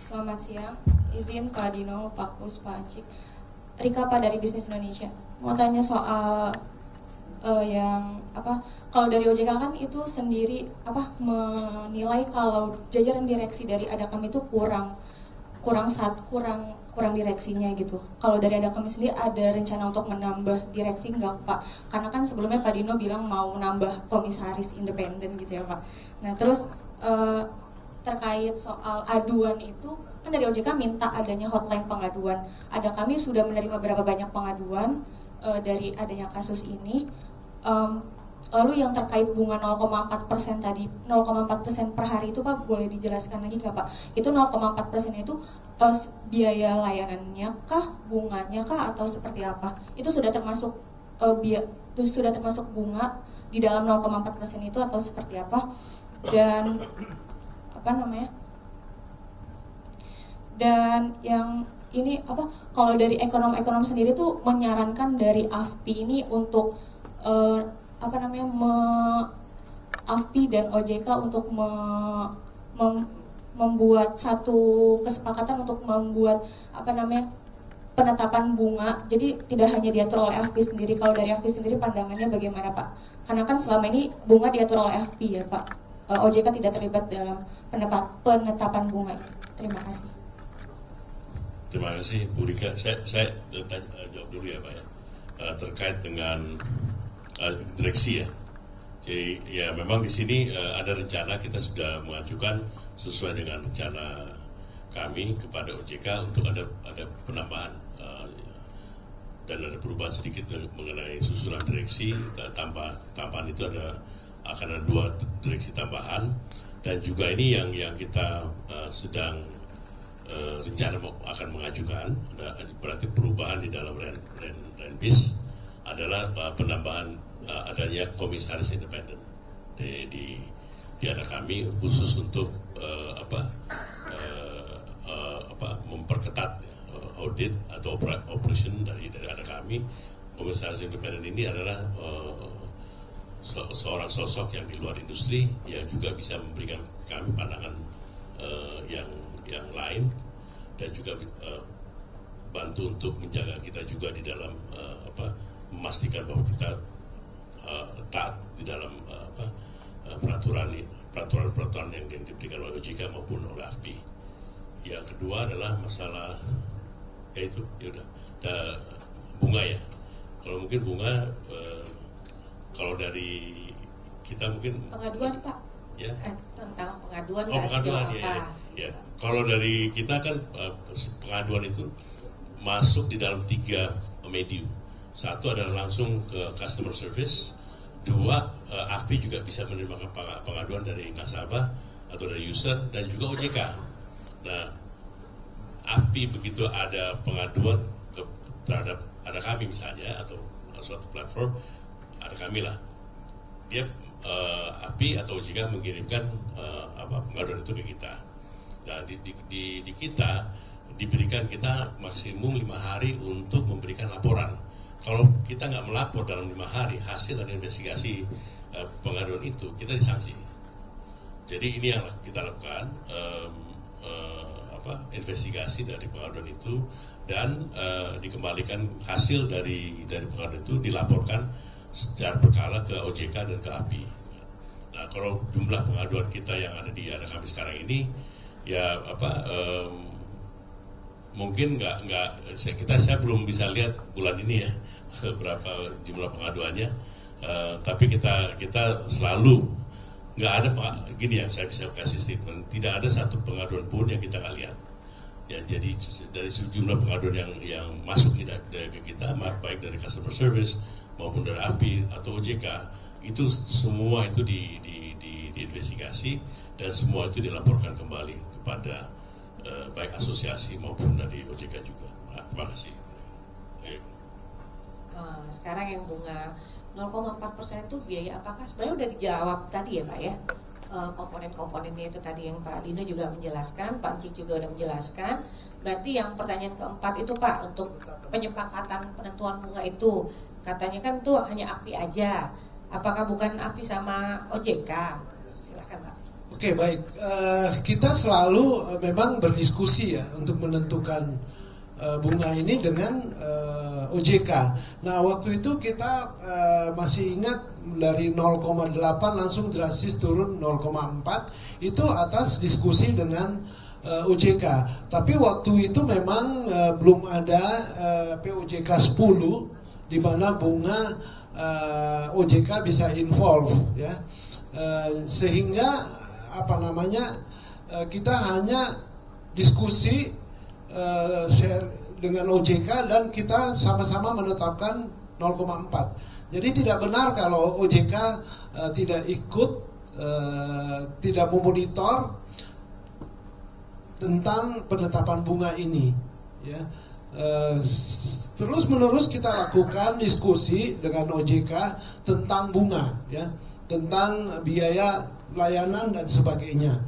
Selamat siang, izin Pak Dino, Pak Kus, Pak Acik. Rika Pak dari Bisnis Indonesia. Mau tanya soal kalau dari OJK kan itu sendiri menilai kalau jajaran direksi dari Adakam itu kurang direksinya gitu. Kalau dari Adakam sendiri ada rencana untuk menambah direksi nggak Pak? Karena kan sebelumnya Pak Dino bilang mau menambah komisaris independen gitu ya Pak. Nah terus terkait soal aduan itu kan dari OJK minta adanya hotline pengaduan. Kami sudah menerima berapa banyak pengaduan dari adanya kasus ini. Lalu yang terkait bunga 0,4% tadi, 0,4% per hari itu Pak boleh dijelaskan lagi nggak Pak? Itu 0,4% itu biaya layanannya kah, bunganya kah, atau seperti apa? Itu sudah termasuk bunga di dalam 0,4% itu atau seperti apa? Dan dan yang ini kalau dari ekonom sendiri tuh menyarankan dari AFPI ini untuk AFPI dan OJK untuk membuat satu kesepakatan untuk membuat penetapan bunga. Jadi tidak hanya diatur oleh AFPI sendiri. Kalau dari AFPI sendiri pandangannya bagaimana Pak? Karena kan selama ini bunga diatur oleh AFPI ya Pak. OJK tidak terlibat dalam penetapan bunga. Terima kasih. Terima kasih Bu Rika. Saya jawab dulu ya Pak ya. Terkait dengan direksi ya. Jadi ya memang di sini ada rencana, kita sudah mengajukan sesuai dengan rencana kami kepada OJK untuk ada penambahan dan ada perubahan sedikit mengenai susunan direksi. Tambahan itu akan ada 2 direksi tambahan, dan juga ini yang kita sedang rencana akan mengajukan, berarti perubahan di dalam Renbis adalah penambahan adanya komisaris independen di ada kami khusus untuk memperketat audit atau operation dari ada kami. Komisaris independen ini adalah seorang sosok yang di luar industri yang juga bisa memberikan kami pandangan yang lain, dan juga bantu untuk menjaga kita juga di dalam memastikan bahwa kita taat di dalam peraturan yang diberikan oleh OJK maupun oleh AFPI. Yang kedua adalah masalah bunga ya. Kalau mungkin bunga kalau dari kita mungkin pengaduan Pak ya tentang pengaduan ya. Kalau dari kita kan pengaduan itu masuk di dalam 3 medium. Satu adalah langsung ke customer service, 2 AFPI juga bisa menerima pengaduan dari nasabah atau dari user, dan juga OJK. Nah, AFPI begitu ada pengaduan terhadap ada kami misalnya atau suatu platform, ada kami lah, dia AFPI atau OJK mengirimkan pengaduan itu ke kita. Nah di kita diberikan kita maksimum 5 hari untuk memberikan laporan. Kalau kita nggak melapor dalam 5 hari hasil dari investigasi pengaduan itu, kita disanksi. Jadi ini yang kita lakukan, investigasi dari pengaduan itu, dan dikembalikan hasil dari pengaduan itu dilaporkan secara berkala ke OJK dan ke AFPI. Nah, kalau jumlah pengaduan kita yang ada kami sekarang ini, ya mungkin saya belum bisa lihat bulan ini ya berapa jumlah pengaduannya, tapi kita selalu nggak ada gini yang saya bisa kasih statement, tidak ada satu pengaduan pun yang kita nggak lihat. Ya, jadi dari sejumlah pengaduan yang masuk ke kita, baik dari customer service maupun dari API atau OJK, itu semua itu diinvestigasi dan semua itu dilaporkan kembali kepada baik asosiasi maupun dari OJK juga. Nah, terima kasih. Sekarang yang bunga 0,4% itu biaya apakah? Sebenarnya udah dijawab tadi ya Pak ya. Komponen-komponennya itu tadi yang Pak Dino juga menjelaskan, Pak Cik juga udah menjelaskan. Berarti yang pertanyaan keempat itu Pak, untuk penyepakatan penentuan bunga itu katanya kan itu hanya API aja. Apakah bukan API sama OJK? Silakan Pak. Oke, baik. Kita selalu memang berdiskusi ya untuk menentukan bunga ini dengan OJK. Nah, waktu itu kita masih ingat dari 0,8 langsung drastis turun 0,4 itu atas diskusi dengan OJK. Tapi waktu itu memang belum ada POJK 10 di mana bunga OJK bisa involve ya. Sehingga kita hanya diskusi share dengan OJK dan kita sama-sama menetapkan 0,4. Jadi tidak benar kalau OJK tidak ikut, tidak memonitor tentang penetapan bunga ini. Ya, terus menerus kita lakukan diskusi dengan OJK tentang bunga, ya, tentang biaya layanan dan sebagainya.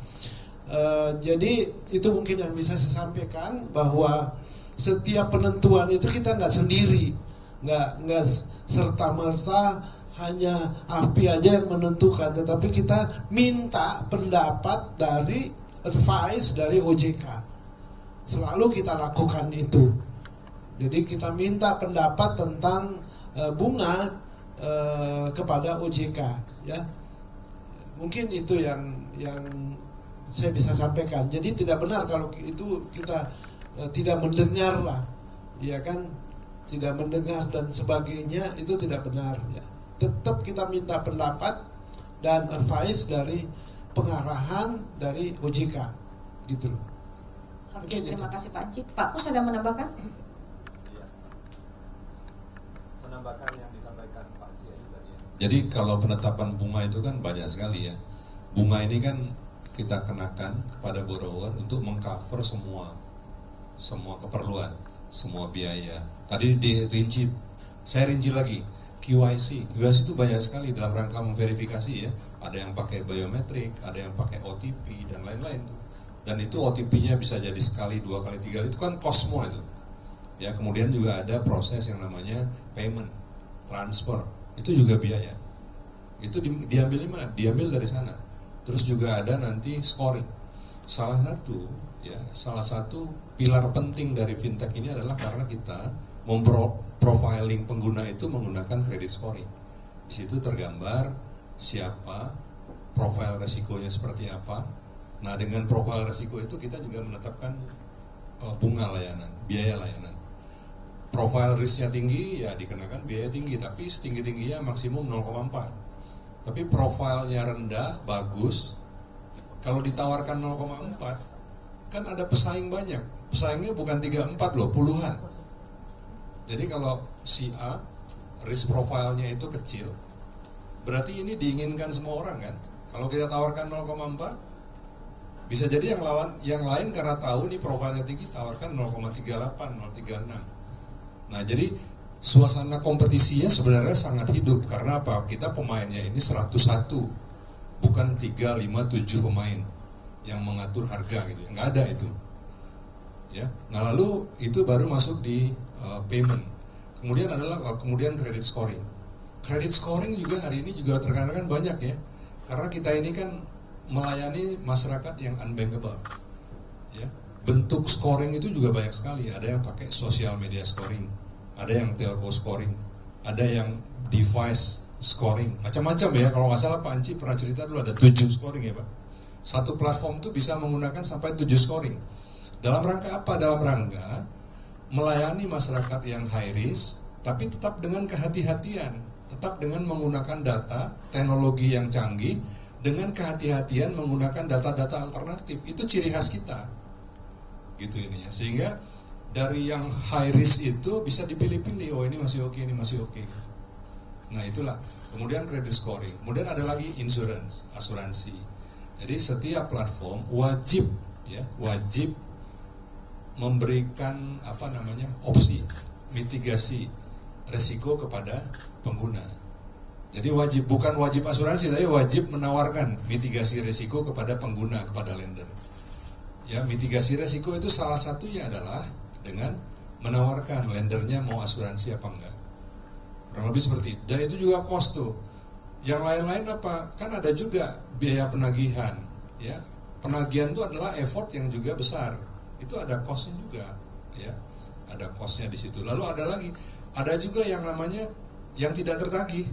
Jadi itu mungkin yang bisa saya sampaikan, bahwa setiap penentuan itu kita nggak sendiri, nggak serta-merta hanya API aja yang menentukan, tetapi kita minta pendapat dari advice dari OJK. Selalu kita lakukan itu. Jadi kita minta pendapat tentang bunga kepada OJK, ya. Mungkin itu yang saya bisa sampaikan. Jadi tidak benar kalau itu kita tidak mendengar lah, ya kan, tidak mendengar dan sebagainya, itu tidak benar ya. Tetap kita minta pendapat dan advice dari pengarahan dari OJK, gitu loh. Oke, terima kasih Pak Cik. Pak Kus ada menambahkan? Iya. Menambahkan yang disampaikan Pak Cik tadi. Jadi kalau penetapan bunga itu kan banyak sekali ya. Bunga ini kan kita kenakan kepada borrower untuk mengcover semua keperluan, semua biaya. Tadi dirinci, saya rinci lagi. QIC itu banyak sekali dalam rangka memverifikasi ya. Ada yang pakai biometrik, ada yang pakai OTP dan lain-lain tuh. Dan itu OTP-nya bisa jadi sekali, 2 kali, 3 kali, itu kan cost semua itu. Ya, kemudian juga ada proses yang namanya payment, transfer, itu juga biaya. Itu diambil di mana? Diambil dari sana. Terus juga ada nanti scoring. Salah satu pilar penting dari fintech ini adalah karena kita memprofiling pengguna itu menggunakan credit scoring. Di situ tergambar siapa, profil resikonya seperti apa. Nah, dengan profil resiko itu kita juga menetapkan bunga layanan, biaya layanan. Profil risknya tinggi, ya dikenakan biaya tinggi, tapi setinggi-tingginya maksimum 0,4. Tapi profilnya rendah, bagus, kalau ditawarkan 0,4, kan ada pesaing banyak. Pesaingnya bukan 3-4 loh, puluhan. Jadi kalau si A, risk profilnya itu kecil, berarti ini diinginkan semua orang kan. Kalau kita tawarkan 0,4, bisa jadi yang lain karena tahu nih profilnya tinggi, tawarkan 0,38, 0,36. Nah, jadi suasana kompetisinya sebenarnya sangat hidup. Karena apa? Kita pemainnya ini 101, bukan 3, 5, 7 pemain yang mengatur harga gitu. Nggak ada itu. Ya. Nah, lalu itu baru masuk di payment. Kemudian kemudian credit scoring. Credit scoring juga hari ini juga terkadang banyak ya. Karena kita ini kan melayani masyarakat yang unbankable. Ya. Bentuk scoring itu juga banyak sekali. Ada yang pakai social media scoring, ada yang telco scoring, ada yang device scoring, macam-macam ya. Kalau nggak salah Pak Anci pernah cerita dulu ada 7 scoring ya Pak. Satu platform itu bisa menggunakan sampai 7 scoring. Dalam rangka apa? Dalam rangka melayani masyarakat yang high risk, tapi tetap dengan kehati-hatian, tetap dengan menggunakan data, teknologi yang canggih, dengan kehati-hatian menggunakan data-data alternatif. Itu ciri khas kita. gitu ininya. Sehingga dari yang high risk itu bisa dipilih-pilih, oh ini masih oke, ini masih oke. Nah itulah. Kemudian credit scoring. Kemudian ada lagi insurance, asuransi. Jadi setiap platform wajib memberikan opsi mitigasi resiko kepada pengguna. Jadi bukan wajib asuransi, tapi wajib menawarkan mitigasi resiko kepada pengguna, kepada lender. Ya, mitigasi resiko itu salah satunya adalah dengan menawarkan lendernya mau asuransi apa enggak. Kurang lebih seperti itu. Dan itu juga cost tuh. Yang lain-lain apa? Kan ada juga biaya penagihan. Ya, penagihan itu adalah effort yang juga besar. Itu ada costnya juga. Ya, ada costnya di situ. Lalu ada juga yang namanya yang tidak tertagih.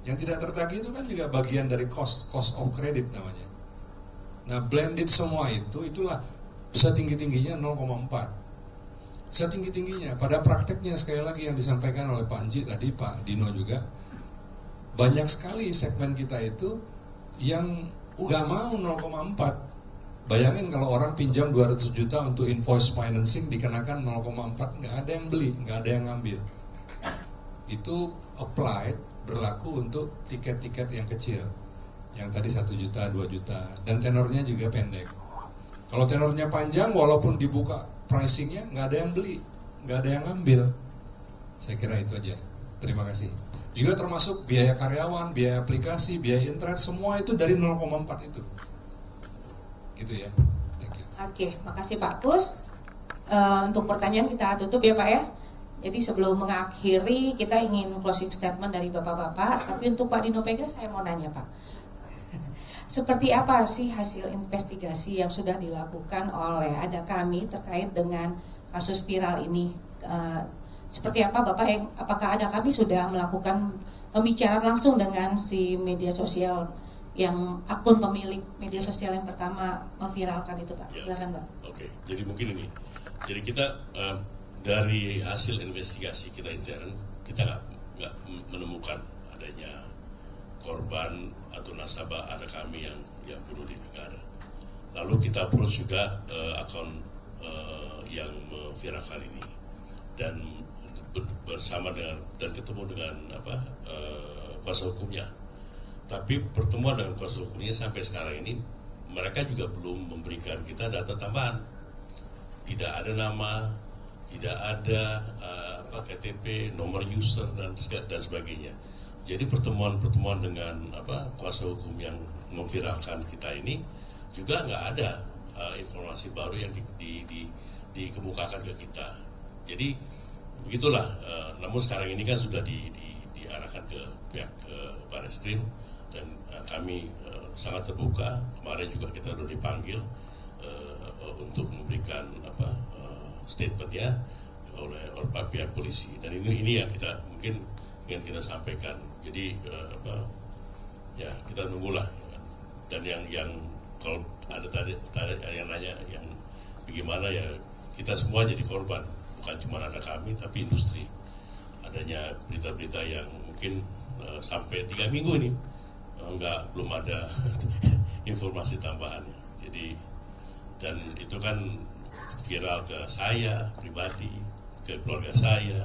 Yang tidak tertagih itu kan juga bagian dari cost of credit namanya. Nah, blended semua itulah setinggi-tingginya 0,4. Setinggi-tingginya. Pada prakteknya sekali lagi yang disampaikan oleh Pak Anji tadi, Pak Dino juga, banyak sekali segmen kita itu yang nggak mau 0,4. Bayangin kalau orang pinjam 200 juta untuk invoice financing dikenakan 0,4, nggak ada yang beli, nggak ada yang ngambil. Itu berlaku untuk tiket-tiket yang kecil, yang tadi 1 juta, 2 juta, dan tenornya juga pendek. Kalau tenornya panjang, walaupun dibuka pricingnya, nggak ada yang beli, nggak ada yang ngambil. Saya kira itu aja. Terima kasih. Juga termasuk biaya karyawan, biaya aplikasi, biaya internet, semua itu dari 0,4 itu. Gitu ya. Thank you. Oke, makasih Pak Kus. Untuk pertanyaan kita tutup ya Pak ya. Jadi sebelum mengakhiri kita ingin closing statement dari Bapak-Bapak. Tapi untuk Pak Dino Pega saya mau nanya Pak. Seperti apa sih hasil investigasi yang sudah dilakukan oleh kami terkait dengan kasus viral ini? Seperti apa Bapak, apakah kami sudah melakukan pembicaraan langsung dengan si media sosial yang akun pemilik media sosial yang pertama memviralkan itu Pak? Silakan Pak. Oke, jadi mungkin ini. Jadi kita dari hasil investigasi kita intern, kita nggak menemukan adanya korban atau nasabah ada kami yang bunuh diri, nggak ada. Lalu kita approach juga akun yang memviralkan ini dan bersama dengan dan ketemu dengan kuasa hukumnya. Tapi pertemuan dengan kuasa hukumnya sampai sekarang ini mereka juga belum memberikan kita data tambahan. Tidak ada nama, tidak ada KTP, nomor user dan sebagainya. Jadi pertemuan-pertemuan dengan kuasa hukum yang memviralkan kita ini juga nggak ada informasi baru yang dikemukakan ke kita. Jadi begitulah. Namun sekarang ini kan sudah diarahkan ke pihak Barreskrim dan kami sangat terbuka. Kemarin juga kita sudah dipanggil untuk memberikan statementnya oleh pihak polisi. Dan ini yang kita mungkin ingin kita sampaikan. Jadi ya kita nunggulah. Dan yang kalau ada tadi yang nanya yang bagaimana ya, kita semua jadi korban, bukan cuma ada kami tapi industri. Adanya berita-berita yang mungkin sampai 3 minggu ini belum ada informasi tambahannya. Jadi dan itu kan viral ke saya pribadi, ke keluarga saya,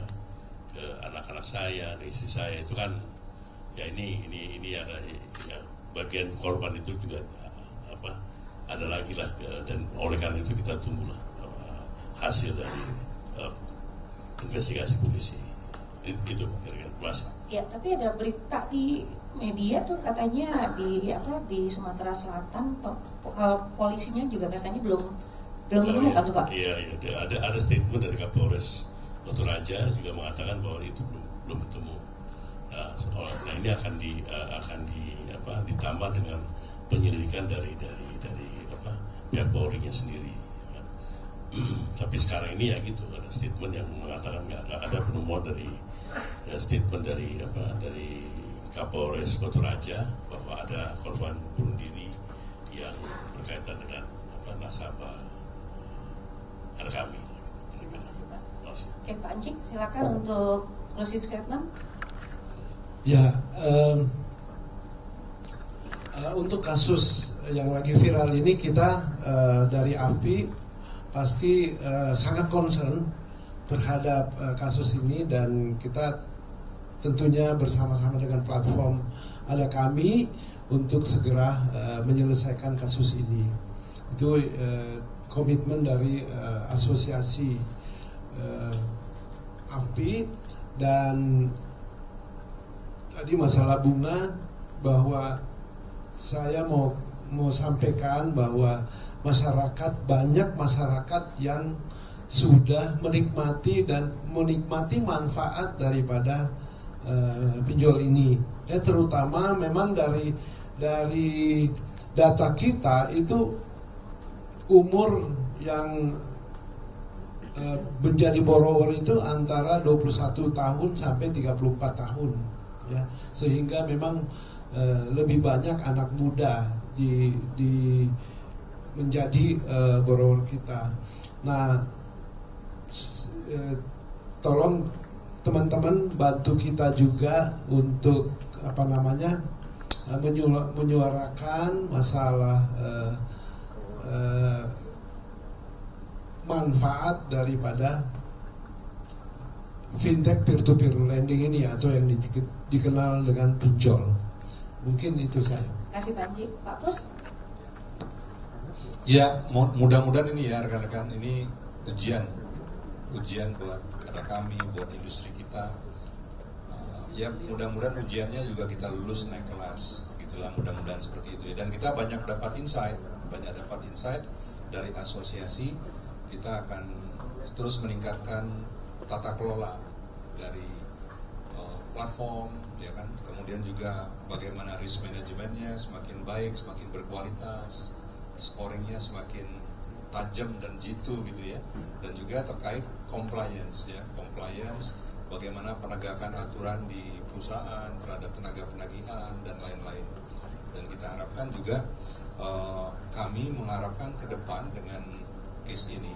ke anak-anak saya, ke istri saya. Itu kan ya ini ada ya, bagian korban itu juga ada lagi lah, dan oleh karena itu kita tunggulah hasil dari investigasi polisi itu kira-kira Mas. Ya, tapi ada berita di media tuh katanya di Sumatera Selatan polisinya juga katanya belum menemukan tuh Pak. Iya, ada statement dari Kapolres Batu Raja juga mengatakan bahwa itu belum ketemu. Nah ini akan ditambah dengan penyelidikan dari pihak Polri-nya sendiri. Tapi sekarang ini ya gitu, ada statement yang mengatakan nggak ada penemuan dari statement dari Kapolres Batu Raja bahwa ada korban bunuh diri yang berkaitan dengan nasabah ada kami. Terima kasih Pak. Oke Pak Anjing, silakan untuk closing statement. Ya, untuk kasus yang lagi viral ini kita dari AFI pasti sangat concern terhadap kasus ini, dan kita tentunya bersama-sama dengan platform ada kami untuk segera menyelesaikan kasus ini. Itu komitmen dari asosiasi AFPI. Dan tadi masalah bunga, bahwa saya mau sampaikan bahwa banyak masyarakat yang sudah menikmati manfaat daripada pinjol ini. Ya, terutama memang dari data kita itu umur yang menjadi borrower itu antara 21 tahun sampai 34 tahun, ya, sehingga memang lebih banyak anak muda menjadi borrower kita. Nah, tolong teman-teman bantu kita juga untuk menyuarakan masalah manfaat daripada fintech peer-to-peer lending ini, atau yang dikenal dengan pinjol. Mungkin itu saya. Terima kasih Pak Anji. Pak Pus? Ya, mudah-mudahan ini ya rekan-rekan, ini ujian buat ada kami, buat industri kita. Ya, mudah-mudahan ujiannya juga kita lulus naik kelas, gitulah, mudah-mudahan seperti itu. Dan kita banyak dapat insight dari asosiasi. Kita akan terus meningkatkan tata kelola dari platform, ya kan. Kemudian juga bagaimana risk manajemennya semakin baik, semakin berkualitas, scoringnya semakin tajam dan jitu gitu ya. Dan juga terkait compliance, bagaimana penegakan aturan di perusahaan terhadap tenaga penagihan dan lain-lain. Dan kita harapkan juga kami mengharapkan ke depan dengan case ini,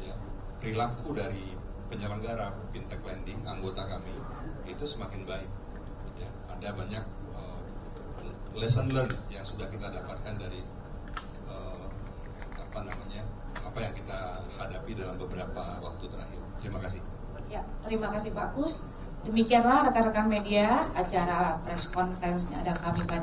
ya, perilaku dari penyelenggara fintech lending anggota kami itu semakin baik. Ya, ada banyak lesson learned yang sudah kita dapatkan dari apa yang kita hadapi dalam beberapa waktu terakhir. Terima kasih. Ya, terima kasih Pak Kus. Demikianlah rekan-rekan media acara press conference-nya ada kami pada